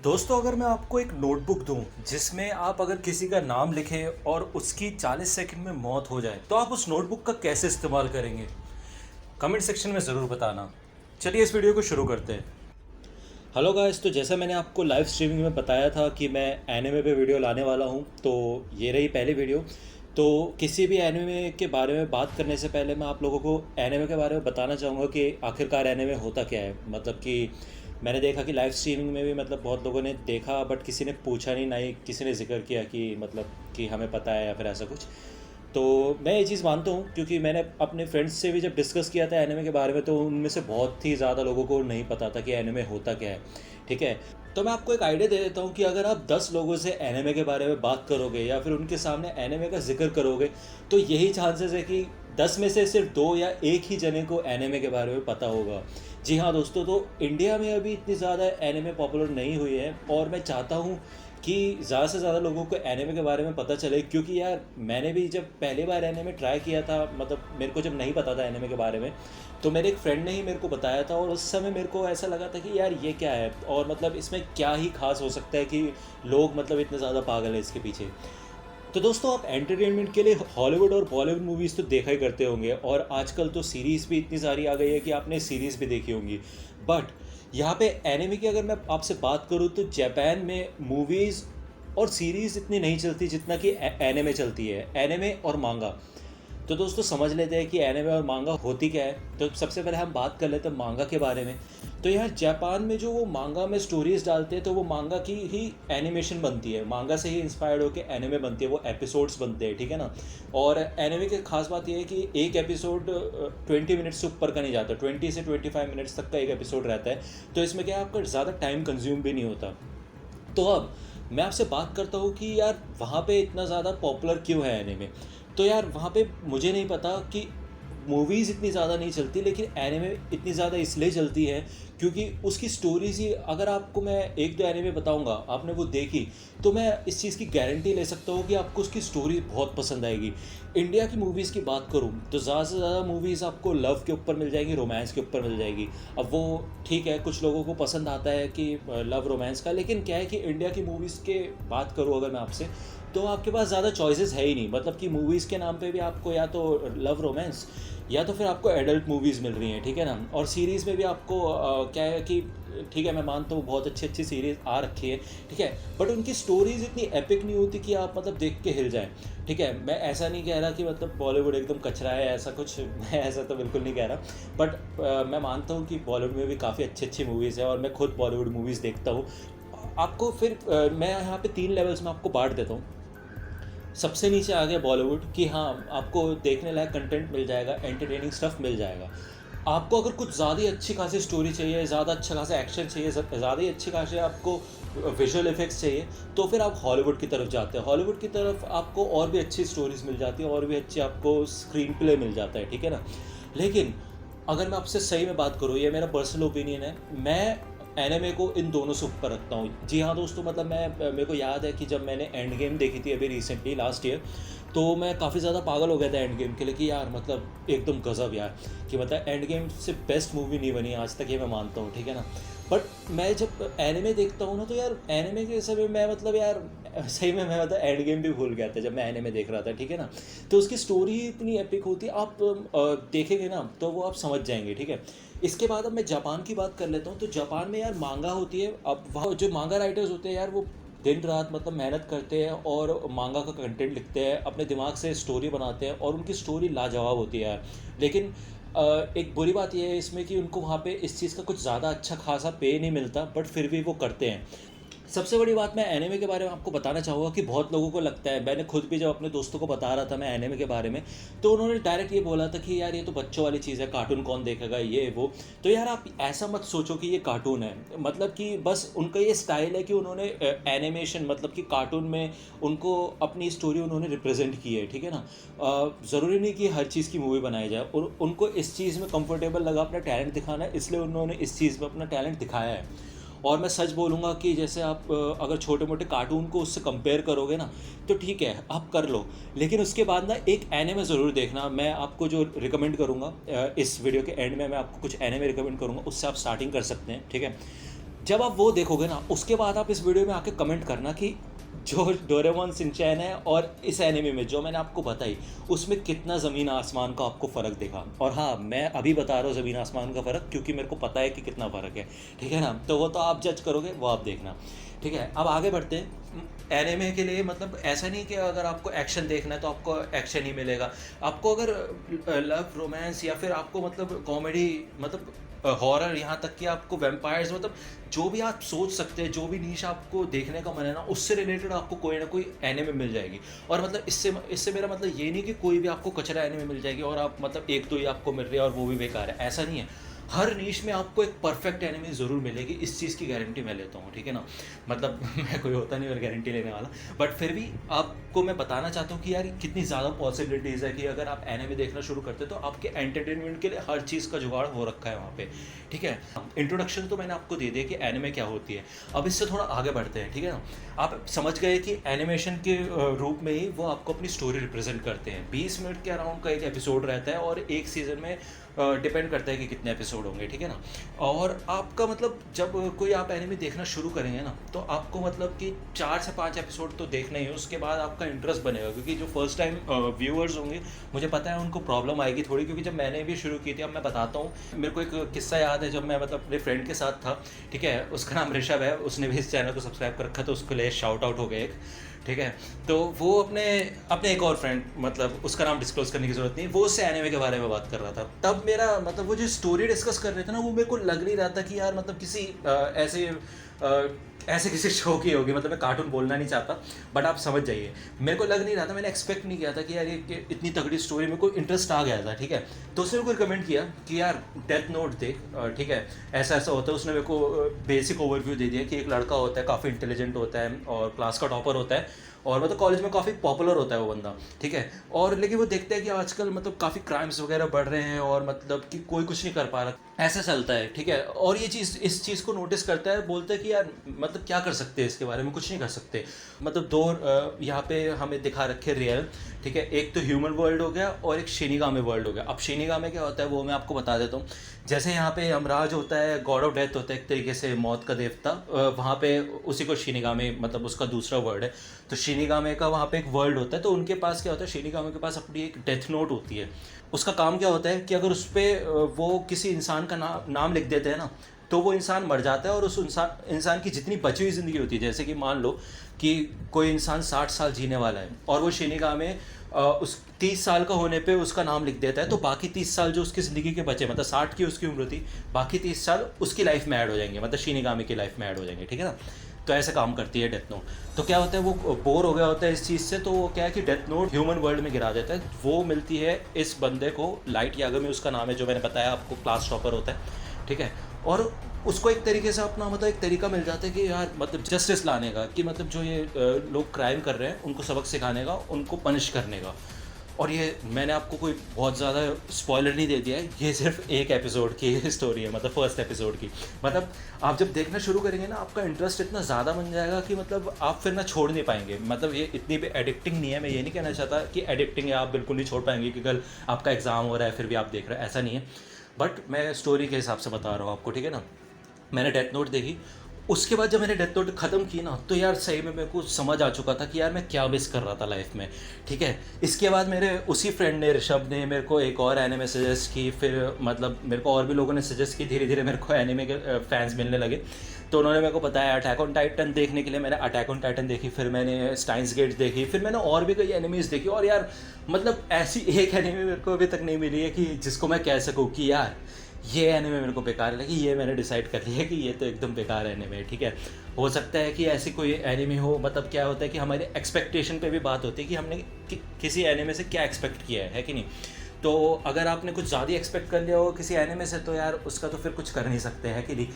दोस्तों, अगर मैं आपको एक नोटबुक दूं जिसमें आप अगर किसी का नाम लिखें और उसकी 40 सेकंड में मौत हो जाए तो आप उस नोटबुक का कैसे इस्तेमाल करेंगे? कमेंट सेक्शन में ज़रूर बताना। चलिए इस वीडियो को शुरू करते हैं। हेलो गाइस, तो जैसा मैंने आपको लाइव स्ट्रीमिंग में बताया था कि मैं एनिमे पे वीडियो लाने वाला हूं, तो ये रही पहली वीडियो। तो किसी भी एनिमे के बारे में बात करने से पहले मैं आप लोगों को एनिमे के बारे में बताना चाहूँगा कि आखिरकार एनिमे होता क्या है। मतलब कि मैंने देखा कि लाइव स्ट्रीमिंग में भी मतलब बहुत लोगों ने देखा, बट किसी ने पूछा नहीं, ना ही किसी ने जिक्र किया कि मतलब कि हमें पता है या फिर ऐसा कुछ। तो मैं ये चीज़ मानता हूँ, क्योंकि मैंने अपने फ्रेंड्स से भी जब डिस्कस किया था एनिमे के बारे में, तो उनमें से बहुत ही ज़्यादा लोगों को नहीं पता था कि एनिमे होता क्या है। ठीक है, तो मैं आपको एक आइडिया दे देता हूँ कि अगर आप 10 लोगों से एनिमे के बारे में बात करोगे या फिर उनके सामने एनिमे का जिक्र करोगे, तो यही चांसेस है कि 10 में से सिर्फ 2 या 1 ही जने को एनिमे के बारे में पता होगा। जी हाँ दोस्तों, तो इंडिया में अभी इतनी ज़्यादा एनिमे पॉपुलर नहीं हुई है, और मैं चाहता हूँ कि ज़्यादा से ज़्यादा लोगों को एनिमे के बारे में पता चले। क्योंकि यार मैंने भी जब पहली बार एनिमे ट्राई किया था, मतलब मेरे को जब नहीं पता था एनिमे के बारे में, तो मेरे एक फ्रेंड ने ही मेरे को बताया था, और उस समय मेरे को ऐसा लगा था कि यार ये क्या है, और मतलब इसमें क्या ही खास हो सकता है कि लोग मतलब इतने ज़्यादा पागल है इसके पीछे। तो दोस्तों, आप एंटरटेनमेंट के लिए हॉलीवुड और बॉलीवुड मूवीज़ तो देखा ही करते होंगे, और आजकल तो सीरीज़ भी इतनी सारी आ गई है कि आपने सीरीज़ भी देखी होंगी। बट यहाँ पे एनिमे की अगर मैं आपसे बात करूँ, तो जापान में मूवीज़ और सीरीज़ इतनी नहीं चलती जितना कि एनिमे चलती है, एनिमे और मांगा। तो दोस्तों, समझ लेते हैं कि एनिमे और मांगा होती क्या है। तो सबसे पहले हम बात कर लेते हैं मांगा के बारे में। तो यहाँ जापान में जो वो मांगा में स्टोरीज डालते हैं, तो वो मांगा की ही एनिमेशन बनती है, मांगा से ही इंस्पायर्ड होकर एनिमे बनती है, वो एपिसोड्स बनते हैं, ठीक है ना। और एनिमे की खास बात यह है कि एक एपिसोड 20 मिनट्स से ऊपर का नहीं जाता, 20 से 25 मिनट्स तक का एक एपिसोड रहता है। तो इसमें क्या है, आपका ज़्यादा टाइम कंज्यूम भी नहीं होता। तो अब मैं आपसे बात करता हूँ कि यार वहाँ पे इतना ज़्यादा पॉपुलर क्यों है एनिमे। तो यार वहाँ पे मुझे नहीं पता कि मूवीज़ इतनी ज़्यादा नहीं चलती, लेकिन एनिमे इतनी ज़्यादा इसलिए चलती है क्योंकि उसकी स्टोरीज ही, अगर आपको मैं एक दो एनिमे बताऊंगा, आपने वो देखी, तो मैं इस चीज़ की गारंटी ले सकता हूँ कि आपको उसकी स्टोरी बहुत पसंद आएगी। इंडिया की मूवीज़ की बात करूँ तो ज़्यादा से ज़्यादा मूवीज़ आपको लव के ऊपर मिल जाएंगी, रोमांस के ऊपर मिल जाएगी। अब वो ठीक है, कुछ लोगों को पसंद आता है कि लव रोमांस का, लेकिन क्या है कि इंडिया की मूवीज़ के बात करूँ अगर मैं आपसे, तो आपके पास ज़्यादा चॉइसेस है ही नहीं। मतलब कि मूवीज़ के नाम पे भी आपको या तो लव रोमांस या तो फिर आपको एडल्ट मूवीज़ मिल रही हैं, ठीक है ना। और सीरीज़ में भी आपको क्या है कि ठीक है, मैं मानता हूँ बहुत अच्छी अच्छी सीरीज़ आ रखी है, ठीक है, बट उनकी स्टोरीज़ इतनी एपिक नहीं होती कि आप मतलब देख के हिल जाएं। ठीक है, मैं ऐसा नहीं कह रहा कि मतलब बॉलीवुड एकदम कचरा है, ऐसा कुछ मैं ऐसा तो बिल्कुल नहीं कह रहा। बट मैं मानता हूँ कि बॉलीवुड में भी काफ़ी अच्छी अच्छी मूवीज़ है, और मैं खुद बॉलीवुड मूवीज़ देखता हूँ। आपको फिर मैं यहाँ पे 3 लेवल्स में आपको बांट देता हूँ। सबसे नीचे आ गया बॉलीवुड, कि हाँ आपको देखने लायक कंटेंट मिल जाएगा, एंटरटेनिंग स्टफ मिल जाएगा। आपको अगर कुछ ज़्यादा ही अच्छी खासी स्टोरी चाहिए, ज़्यादा अच्छा खासा एक्शन चाहिए, ज़्यादा ही अच्छी खासी आपको विजुअल इफेक्ट्स चाहिए, तो फिर आप हॉलीवुड की तरफ जाते हैं। हॉलीवुड की तरफ आपको और भी अच्छी स्टोरीज मिल जाती है, और भी अच्छी आपको स्क्रीन प्ले मिल जाता है, ठीक है ना। लेकिन अगर मैं आपसे सही में बात करूँ, ये मेरा पर्सनल ओपिनियन है, मैं एनिमे को इन दोनों से ऊपर रखता हूँ। जी हाँ दोस्तों, मतलब मेरे को याद है कि जब मैंने एंड गेम देखी थी अभी रिसेंटली लास्ट ईयर, तो मैं काफ़ी ज़्यादा पागल हो गया था एंड गेम के लिए, कि यार मतलब एकदम गज़ब यार, कि मतलब एंड गेम से बेस्ट मूवी नहीं बनी आज तक, ये मैं मानता हूँ, ठीक है ना। बट मैं जब एनिमे देखता हूँ ना, तो यार एनिमे के समय मैं मतलब यार सही में मैं मतलब एंड गेम भी भूल गया था जब मैं एनिमे देख रहा था, ठीक है ना। तो उसकी स्टोरी इतनी एपिक होती है, आप देखेंगे ना तो वो आप समझ जाएंगे, ठीक है। इसके बाद अब मैं जापान की बात कर लेता हूँ। तो जापान में यार मांगा होती है। अब वहाँ जो मांगा राइटर्स होते हैं यार, वो दिन रात मतलब मेहनत करते हैं और मांगा का कंटेंट लिखते हैं, अपने दिमाग से स्टोरी बनाते हैं, और उनकी स्टोरी लाजवाब होती है यार। लेकिन एक बुरी बात यह है इसमें कि उनको वहाँ पे इस चीज़ का कुछ ज़्यादा अच्छा खासा पे नहीं मिलता, बट फिर भी वो करते हैं। सबसे बड़ी बात मैं एनिमे के बारे में आपको बताना चाहूँगा कि बहुत लोगों को लगता है, मैंने खुद भी जब अपने दोस्तों को बता रहा था मैं एनिमे के बारे में, तो उन्होंने डायरेक्ट ये बोला था कि यार ये तो बच्चों वाली चीज़ है, कार्टून कौन देखेगा ये वो। तो यार आप ऐसा मत सोचो कि ये कार्टून है, मतलब कि बस उनका ये स्टाइल है कि उन्होंने एनिमेशन मतलब कि कार्टून में उनको अपनी स्टोरी उन्होंने रिप्रेजेंट की है, ठीक है ना। ज़रूरी नहीं कि हर चीज़ की मूवी बनाई जाए, और उनको इस चीज़ में कंफर्टेबल लगा अपना टैलेंट दिखाना है, इसलिए उन्होंने इस चीज़ में अपना टैलेंट दिखाया है। और मैं सच बोलूँगा कि जैसे आप अगर छोटे मोटे कार्टून को उससे कंपेयर करोगे ना, तो ठीक है आप कर लो, लेकिन उसके बाद ना एक एनिमे ज़रूर देखना। मैं आपको जो रिकमेंड करूँगा इस वीडियो के एंड में मैं आपको कुछ एनिमे रिकमेंड करूँगा, उससे आप स्टार्टिंग कर सकते हैं, ठीक है। जब आप वो देखोगे ना, उसके बाद आप इस वीडियो में आके कमेंट करना कि जो डोरेमोन शिनचैन है और इस एनिमे में जो मैंने आपको बताई, उसमें कितना ज़मीन आसमान का आपको फ़र्क दिखा। और हाँ, मैं अभी बता रहा हूँ ज़मीन आसमान का फ़र्क, क्योंकि मेरे को पता है कि कितना फ़र्क है, ठीक है ना। तो वो तो आप जज करोगे, वो आप देखना, ठीक है। अब आगे बढ़ते हैं। एनिमे के लिए मतलब ऐसा नहीं कि अगर आपको एक्शन देखना है तो आपको एक्शन ही मिलेगा। आपको अगर लव, रोमांस या फिर आपको मतलब कॉमेडी, मतलब हॉरर, यहाँ तक कि आपको वैम्पायर्स, मतलब जो भी आप सोच सकते हैं, जो भी नीश आपको देखने का मन है ना, उससे रिलेटेड आपको कोई ना कोई एनिमे मिल जाएगी। और मतलब इससे मेरा मतलब ये नहीं कि कोई भी आपको कचरा एनिमे मिल जाएगी और आप मतलब एक दो ही आपको मिल रही है और वो भी बेकार है, ऐसा नहीं है। हर नीश में आपको एक परफेक्ट एनिमे ज़रूर मिलेगी, इस चीज़ की गारंटी मैं लेता हूँ, ठीक है ना। मतलब मैं कोई होता नहीं और गारंटी लेने वाला, बट फिर भी आपको मैं बताना चाहता हूँ कि यार कितनी ज़्यादा पॉसिबिलिटीज़ है कि अगर आप एनिमे देखना शुरू करते तो आपके एंटरटेनमेंट के लिए हर चीज़ का जुगाड़ हो रखा है वहाँ पे, ठीक है। इंट्रोडक्शन तो मैंने आपको दे दिया कि एनिमे क्या होती है। अब इससे थोड़ा आगे बढ़ते हैं, ठीक है ना। आप समझ गए कि एनिमेशन के रूप में ही वो आपको अपनी स्टोरी रिप्रेजेंट करते हैं। 20 मिनट के अराउंड का एक एपिसोड रहता है और एक सीज़न में डिपेंड करता है कि कितने एपिसोड होंगे, ठीक है ना। और आपका मतलब जब कोई आप एनिमे देखना शुरू करेंगे ना, तो आपको मतलब कि 4 से 5 एपिसोड तो देखना ही है, उसके बाद आपका इंटरेस्ट बनेगा। क्योंकि जो फर्स्ट टाइम व्यूअर्स होंगे, मुझे पता है उनको प्रॉब्लम आएगी थोड़ी, क्योंकि जब मैंने भी शुरू की थी, अब मैं बताता हूँ। मेरे को एक किस्सा याद है, जब मैं मतलब अपने फ्रेंड के साथ था, ठीक है, उसका नाम ऋषभ है, उसने भी इस चैनल को सब्सक्राइब कर रखा, तो उसके लिए शाउट आउट हो गया एक, ठीक है। तो वो अपने अपने एक और फ्रेंड, मतलब उसका नाम डिस्क्लोज करने की ज़रूरत नहीं, वो उससे एनिमे के बारे में बात कर रहा था। तब मेरा मतलब वो जो स्टोरी डिस्कस कर रहे थे ना, वो मेरे को लग नहीं रहा था कि यार मतलब किसी ऐसे किसी शो की होगी, मतलब मैं कार्टून बोलना नहीं चाहता, बट आप समझ जाइए। मेरे को लग नहीं रहा था, मैंने एक्सपेक्ट नहीं किया था कि यार ये इतनी तगड़ी स्टोरी, मेरे को इंटरेस्ट आ गया था, ठीक है। तो उसने मेरे को रिकमेंड किया कि यार डेथ नोट देख, ठीक है, ऐसा ऐसा होता है। उसने मेरे को बेसिक ओवरव्यू दे दिया कि एक लड़का होता है, काफ़ी इंटेलिजेंट होता है और क्लास का टॉपर होता है, और मतलब कॉलेज में काफ़ी पॉपुलर होता है वो बंदा, ठीक है। और लेकिन वो देखते हैं कि आजकल मतलब काफ़ी क्राइम्स वगैरह बढ़ रहे हैं और मतलब कि कोई कुछ नहीं कर पा रहा, ऐसा चलता है, ठीक है। और ये चीज़, इस चीज़ को नोटिस करता है, बोलता है कि यार मतलब क्या कर सकते हैं इसके बारे में, कुछ नहीं कर सकते। मतलब दो यहाँ पे हमें दिखा रखे रियल, ठीक है। एक तो ह्यूमन वर्ल्ड हो गया और एक शिनिगामे वर्ल्ड हो गया। अब शिनिगामे क्या होता है वो मैं आपको बता देता हूँ। जैसे यहाँ पे यमराज होता है, गॉड ऑफ डेथ होता है, एक तरीके से मौत का देवता, वहाँ पे उसी को शिनिगामे, मतलब उसका दूसरा वर्ड है। तो शिनिगामे का वहाँ पे एक वर्ल्ड होता है, तो उनके पास क्या होता है, शिनिगामे के पास अपनी एक डेथ नोट होती है। उसका काम क्या होता है कि अगर उस पर वो किसी इंसान का नाम लिख देते हैं ना, तो वो इंसान मर जाता है और उस इंसान की जितनी बची हुई ज़िंदगी होती है, जैसे कि मान लो कि कोई इंसान 60 साल जीने वाला है और वो शिनिगामे उस 30 साल का होने पे उसका नाम लिख देता है, तो बाकी 30 साल जो उसकी ज़िंदगी के बचे, मतलब 60 की उसकी उम्र थी, बाकी 30 साल उसकी लाइफ में ऐड हो जाएंगे, मतलब शिनिगामी की लाइफ में ऐड हो जाएंगे, ठीक है ना। तो ऐसे काम करती है डेथ नोट। तो क्या होता है, वो बोर हो गया होता है इस चीज़ से, तो वो क्या है कि डेथ नोट ह्यूमन वर्ल्ड में गिरा देता है। वो मिलती है इस बंदे को, लाइट यागमी उसका नाम है, जो मैंने बताया आपको, क्लास टॉपर होता है, ठीक है। और उसको एक तरीके से अपना मतलब एक तरीका मिल जाता है कि यार मतलब जस्टिस लाने का, कि मतलब जो ये लोग क्राइम कर रहे हैं उनको सबक सिखाने का, उनको पनिश करने का। और ये मैंने आपको कोई बहुत ज़्यादा स्पॉइलर नहीं दे दिया है, ये सिर्फ एक एपिसोड की स्टोरी है, मतलब फर्स्ट एपिसोड की। मतलब आप जब देखना शुरू करेंगे ना, आपका इंटरेस्ट इतना ज़्यादा बन जाएगा कि मतलब आप फिर ना छोड़ नहीं पाएंगे। मतलब ये इतनी भी एडिक्टिंग नहीं है, मैं ये नहीं कहना चाहता कि एडिक्टिंग है, आप बिल्कुल नहीं छोड़ पाएंगे कि कल आपका एग्ज़ाम हो रहा है फिर भी आप देख रहे हैं, ऐसा नहीं है। बट मैं स्टोरी के हिसाब से बता रहा हूँ आपको, ठीक है ना। मैंने डेथ नोट देखी, उसके बाद जब मैंने डेथ नोट ख़त्म की ना, तो यार सही में मेरे को समझ आ चुका था कि यार मैं क्या मिस कर रहा था लाइफ में, ठीक है। इसके बाद मेरे उसी फ्रेंड ने, ऋषभ ने, मेरे को एक और एनिमे सजेस्ट की, फिर मतलब मेरे को और भी लोगों ने सजेस्ट की, धीरे धीरे मेरे को एनिमे के फैंस मिलने लगे। तो उन्होंने मेरे को बताया अटैक ऑन टाइटन देखने के लिए। मैंने अटैक ऑन टाइटन देखी, फिर मैंने स्टाइन्स गेट देखी, फिर मैंने और भी कई एनिमीज़ देखी। और यार मतलब ऐसी एक एनिमे मेरे को अभी तक नहीं मिली है कि जिसको मैं कह सकूँ कि यार ये एनिमे मेरे को बेकार लगी, ये मैंने डिसाइड कर लिया कि ये तो एकदम बेकार एनिमे है, ठीक है। हो सकता है कि ऐसी कोई एनिमे हो, मतलब क्या होता है कि हमारे एक्सपेक्टेशन पे भी बात होती है कि हमने किसी एनिमे से क्या एक्सपेक्ट किया है कि नहीं। तो अगर आपने कुछ ज़्यादा एक्सपेक्ट कर लिया हो किसी एनिमे से, तो यार उसका तो फिर कुछ कर नहीं सकते हैं कि नहीं।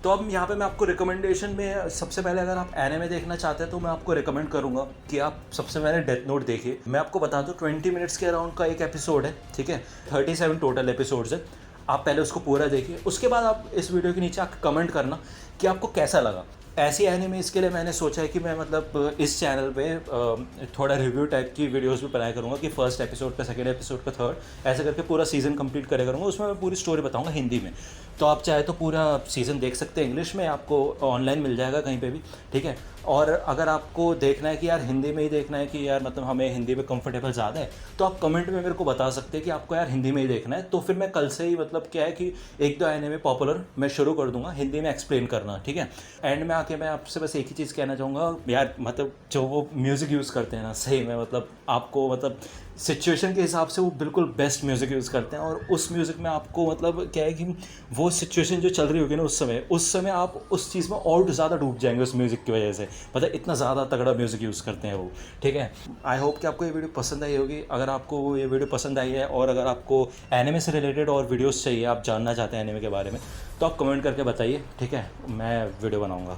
तो अब यहाँ पे मैं आपको रिकमेंडेशन में सबसे पहले, अगर आप एनिमे देखना चाहते हैं तो मैं आपको रिकमेंड करूँगा कि आप सबसे पहले डेथ नोट देखिए। मैं आपको बता दूँ 20 मिनट्स के अराउंड का एक एपिसोड है, ठीक है। 37 टोटल एपिसोड्स है। आप पहले उसको पूरा देखिए, उसके बाद आप इस वीडियो के नीचे आकर कमेंट करना कि आपको कैसा लगा। ऐसी एनिमे इसके लिए मैंने सोचा है कि मैं मतलब इस चैनल पे थोड़ा रिव्यू टाइप की वीडियोस भी बनाया करूँगा कि फर्स्ट एपिसोड का, सेकंड एपिसोड का, थर्ड, ऐसे करके पूरा सीज़न कंप्लीट करे करूँगा। उसमें मैं पूरी स्टोरी बताऊँगा हिंदी में। तो आप चाहे तो पूरा सीज़न देख सकते हैं इंग्लिश में, आपको ऑनलाइन मिल जाएगा कहीं पे भी, ठीक है। और अगर आपको देखना है कि यार हिंदी में ही देखना है कि यार मतलब हमें हिंदी में कंफर्टेबल ज़्यादा है, तो आप कमेंट में मेरे को बता सकते हैं कि आपको यार हिंदी में ही देखना है। तो फिर मैं कल से ही मतलब क्या है कि एक दो एनिमे पॉपुलर मैं शुरू कर दूंगा हिंदी में एक्सप्लेन करना, ठीक है। एंड में आके मैं आपसे बस एक ही चीज़ कहना चाहूँगा यार, मतलब जो वो म्यूज़िक यूज़ करते हैं ना, सही में मतलब आपको मतलब सिचुएशन के हिसाब से वो बिल्कुल बेस्ट म्यूज़िक यूज़ करते हैं। और उस म्यूज़िक में आपको मतलब क्या है कि वो सिचुएशन जो चल रही होगी ना उस समय आप उस चीज़ में और ज़्यादा डूब जाएंगे उस म्यूज़िक की वजह से, मतलब इतना ज़्यादा तगड़ा म्यूज़िक यूज़ करते हैं वो, ठीक है। आई होप कि आपको ये वीडियो पसंद आई होगी। अगर आपको ये वीडियो पसंद आई है और अगर आपको एनिमे से रिलेटेड और वीडियोस चाहिए, आप जानना चाहते हैं एनिमे के बारे में, तो आप कमेंट करके बताइए, ठीक है, मैं वीडियो बनाऊँगा।